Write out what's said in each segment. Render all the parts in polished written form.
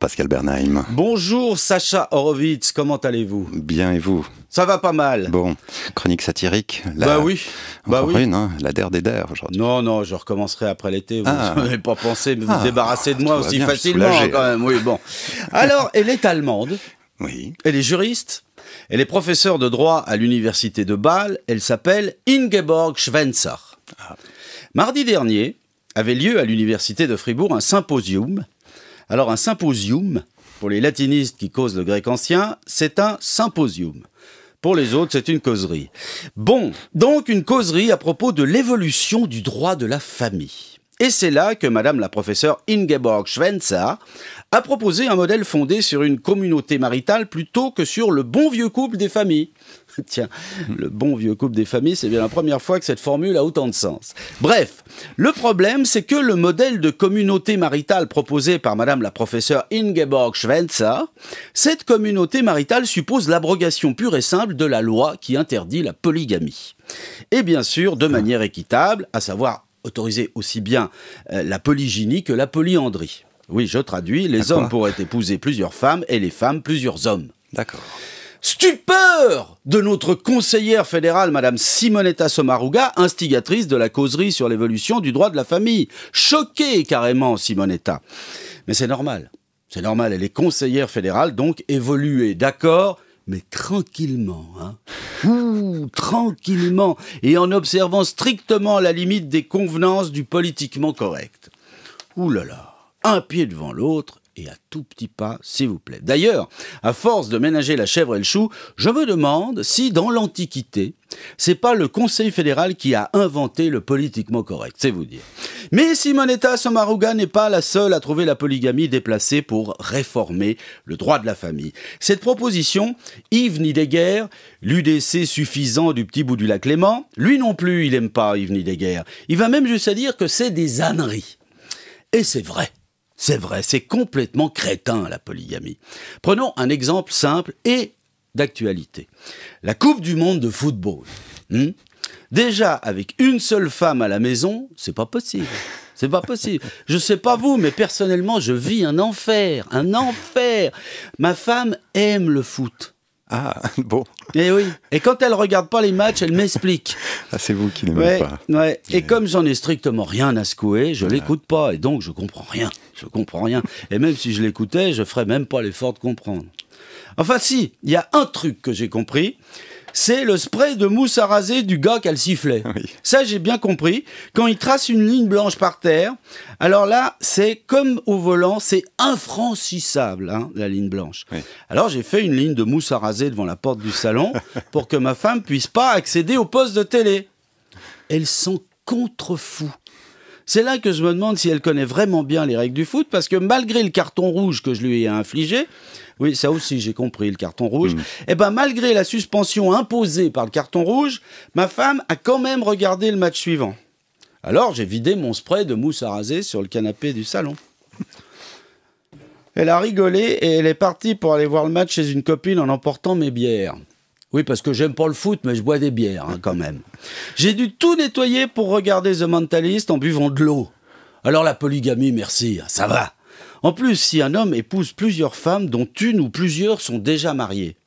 Pascal Bernheim. Bonjour Sacha Horowitz, comment allez-vous ? Bien et vous ? Ça va pas mal. Bon, chronique satirique. Encore une, hein, la der des der aujourd'hui. Non, je recommencerai après l'été. Vous n'avez pas pensé me débarrasser de moi aussi facilement quand même. Oui, bon. Alors, elle est allemande. Oui. Elle est juriste. Elle est professeure de droit à l'université de Bâle. Elle s'appelle Ingeborg Schwenzer. Mardi dernier avait lieu à l'université de Fribourg un symposium. Alors un symposium, pour les latinistes qui causent le grec ancien, c'est un symposium. Pour les autres, c'est une causerie. Bon, donc une causerie à propos de l'évolution du droit de la famille. Et c'est là que madame la professeure Ingeborg Schwenzer a proposé un modèle fondé sur une communauté maritale plutôt que sur le bon vieux couple des familles. Tiens, le bon vieux couple des familles, c'est bien la première fois que cette formule a autant de sens. Bref, le problème, c'est que le modèle de communauté maritale proposé par madame la professeure Ingeborg Schwenzer, cette communauté maritale suppose l'abrogation pure et simple de la loi qui interdit la polygamie. Et bien sûr, de manière équitable, à savoir autoriser aussi bien la polygynie que la polyandrie. Oui, je traduis, les hommes pourraient épouser plusieurs femmes et les femmes plusieurs hommes. D'accord. Stupeur de notre conseillère fédérale, madame Simonetta Sommaruga, instigatrice de la causerie sur l'évolution du droit de la famille. Choquée carrément, Simonetta. Mais c'est normal, elle est conseillère fédérale, donc évoluée, d'accord, mais tranquillement, hein. Tranquillement, et en observant strictement la limite des convenances du politiquement correct. Ouh là là, un pied devant l'autre, et à tout petit pas, s'il vous plaît. D'ailleurs, à force de ménager la chèvre et le chou, je me demande si, dans l'Antiquité, c'est pas le Conseil fédéral qui a inventé le politiquement correct, c'est vous dire. Mais Simonetta Sommaruga n'est pas la seule à trouver la polygamie déplacée pour réformer le droit de la famille. Cette proposition, Yves Nidegger, l'UDC suffisant du petit bout du lac Léman, lui non plus, il aime pas Yves Nidegger. Il va même jusqu'à dire que c'est des âneries. Et c'est vrai, c'est complètement crétin la polygamie. Prenons un exemple simple et d'actualité. La Coupe du Monde de football. Déjà, avec une seule femme à la maison, c'est pas possible. C'est pas possible. Je sais pas vous, mais personnellement, je vis un enfer. Ma femme aime le foot. Ah, bon. Et oui. Et quand elle regarde pas les matchs, elle m'explique. Ah, c'est vous qui l'aimez pas. Ouais. Et comme j'en ai strictement rien à secouer, je l'écoute pas. Et donc, je comprends rien. Et même si je l'écoutais, je ferais même pas l'effort de comprendre. Enfin, si, il y a un truc que j'ai compris. C'est le spray de mousse à raser du gars qui a le sifflet. Oui. Ça, j'ai bien compris. Quand il trace une ligne blanche par terre, alors là, c'est comme au volant, c'est infranchissable, hein, la ligne blanche. Oui. Alors, j'ai fait une ligne de mousse à raser devant la porte du salon pour que ma femme puisse pas accéder au poste de télé. Elle s'en contrefout. C'est là que je me demande si elle connaît vraiment bien les règles du foot, parce que malgré le carton rouge que je lui ai infligé, oui, ça aussi j'ai compris, le carton rouge, et ben malgré la suspension imposée par le carton rouge, ma femme a quand même regardé le match suivant. Alors j'ai vidé mon spray de mousse à raser sur le canapé du salon. Elle a rigolé et elle est partie pour aller voir le match chez une copine en emportant mes bières. Oui, parce que j'aime pas le foot, mais je bois des bières, hein, quand même. J'ai dû tout nettoyer pour regarder The Mentalist en buvant de l'eau. Alors la polygamie, merci, ça va. En plus, si un homme épouse plusieurs femmes dont une ou plusieurs sont déjà mariées,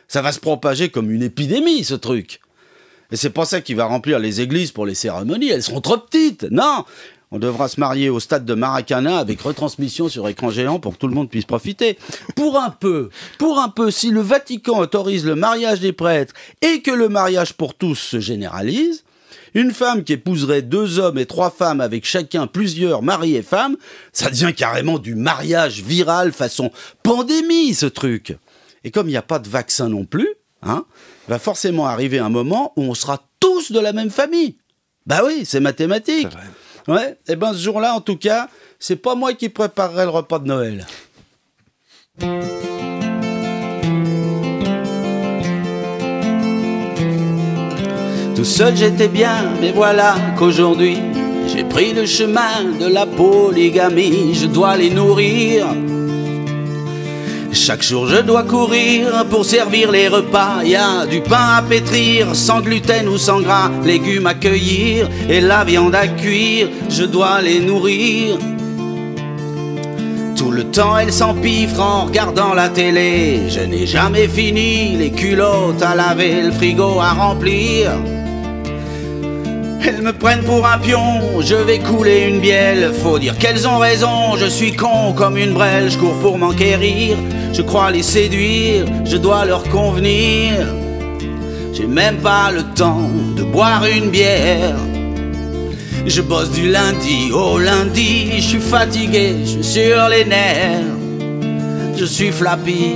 ça va se propager comme une épidémie, ce truc. Et c'est pas ça qui va remplir les églises pour les cérémonies, elles seront trop petites. Non, on devra se marier au stade de Maracana avec retransmission sur écran géant pour que tout le monde puisse profiter. Pour un peu, si le Vatican autorise le mariage des prêtres et que le mariage pour tous se généralise, une femme qui épouserait 2 hommes et 3 femmes avec chacun plusieurs maris et femmes, ça devient carrément du mariage viral façon pandémie, ce truc. Et comme il n'y a pas de vaccin non plus, va forcément arriver un moment où on sera tous de la même famille. Bah oui, c'est mathématique. C'est vrai. Ouais, et ben ce jour-là, en tout cas, c'est pas moi qui préparerai le repas de Noël. Tout seul j'étais bien, mais voilà qu'aujourd'hui j'ai pris le chemin de la polygamie. Je dois les nourrir. Chaque jour je dois courir pour servir les repas. Y a du pain à pétrir, sans gluten ou sans gras, légumes à cueillir et la viande à cuire. Je dois les nourrir. Tout Le temps elle s'empiffre en regardant la télé. Je n'ai jamais fini les culottes à laver, le frigo à remplir. Elles me prennent pour un pion, je vais couler une bielle. Faut dire qu'elles ont raison, je suis con comme une brêle. Je cours pour m'enquérir, je crois les séduire, je dois leur convenir. J'ai même pas le temps de boire une bière. Je bosse du lundi au lundi, je suis fatigué, je suis sur les nerfs. Je suis flappy,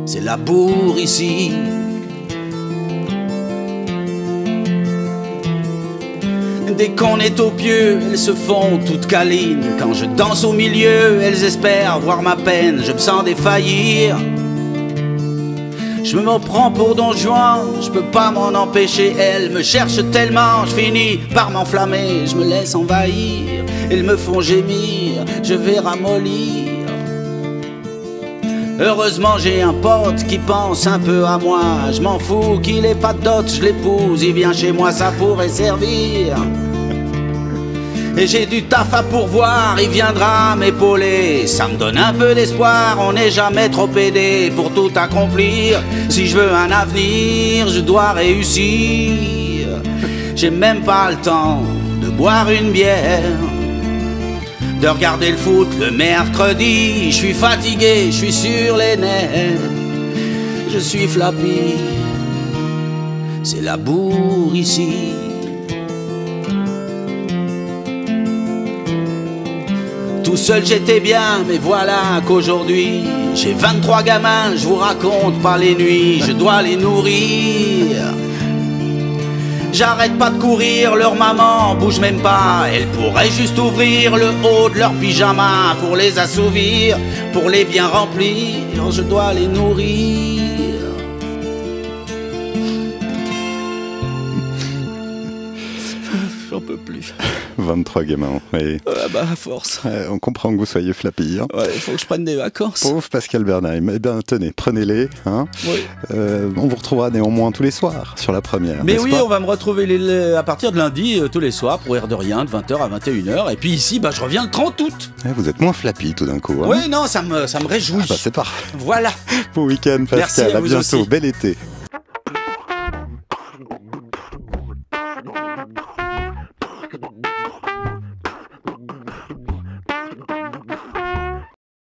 c'est la bourre ici. Dès qu'on est au pieu, elles se font toutes câlines. Quand je danse au milieu, elles espèrent voir ma peine. Je me sens défaillir. Je me prends pour Don Juan, je peux pas m'en empêcher. Elles me cherchent tellement, je finis par m'enflammer. Je me laisse envahir, elles me font gémir. Je vais ramollir. Heureusement j'ai un pote qui pense un peu à moi. Je m'en fous qu'il ait pas de dot, je l'épouse. Il vient chez moi, ça pourrait servir. Et j'ai du taf à pourvoir, il viendra m'épauler. Ça me donne un peu d'espoir, on n'est jamais trop aidé pour tout accomplir. Si je veux un avenir, je dois réussir. J'ai même pas le temps de boire une bière, de regarder le foot le mercredi. Je suis fatigué, je suis sur les nerfs. Je suis flappy, c'est la bourre ici. Tout seul j'étais bien, mais voilà qu'aujourd'hui j'ai 23 gamins, je vous raconte pas les nuits, je dois les nourrir. J'arrête pas de courir, leur maman bouge même pas. Elle pourrait juste ouvrir le haut de leur pyjama pour les assouvir, pour les bien remplir, je dois les nourrir. J'en peux plus. 23 gamins, oui. Bah à force. On comprend que vous soyez flappy. Hein. Ouais, il faut que je prenne des vacances. Pauvre Pascal Bernheim. Eh bien, tenez, prenez-les. Hein. Oui. On vous retrouvera néanmoins tous les soirs sur la première. Mais oui, pas on va me retrouver à partir de lundi, tous les soirs, pour Air de Rien, de 20h à 21h. Et puis ici, je reviens le 30 août. Vous êtes moins flappy tout d'un coup. Hein. Oui, non, ça me réjouit. C'est parfait. Voilà. Bon week-end, Pascal. Merci à vous bientôt. aussi. Bel été.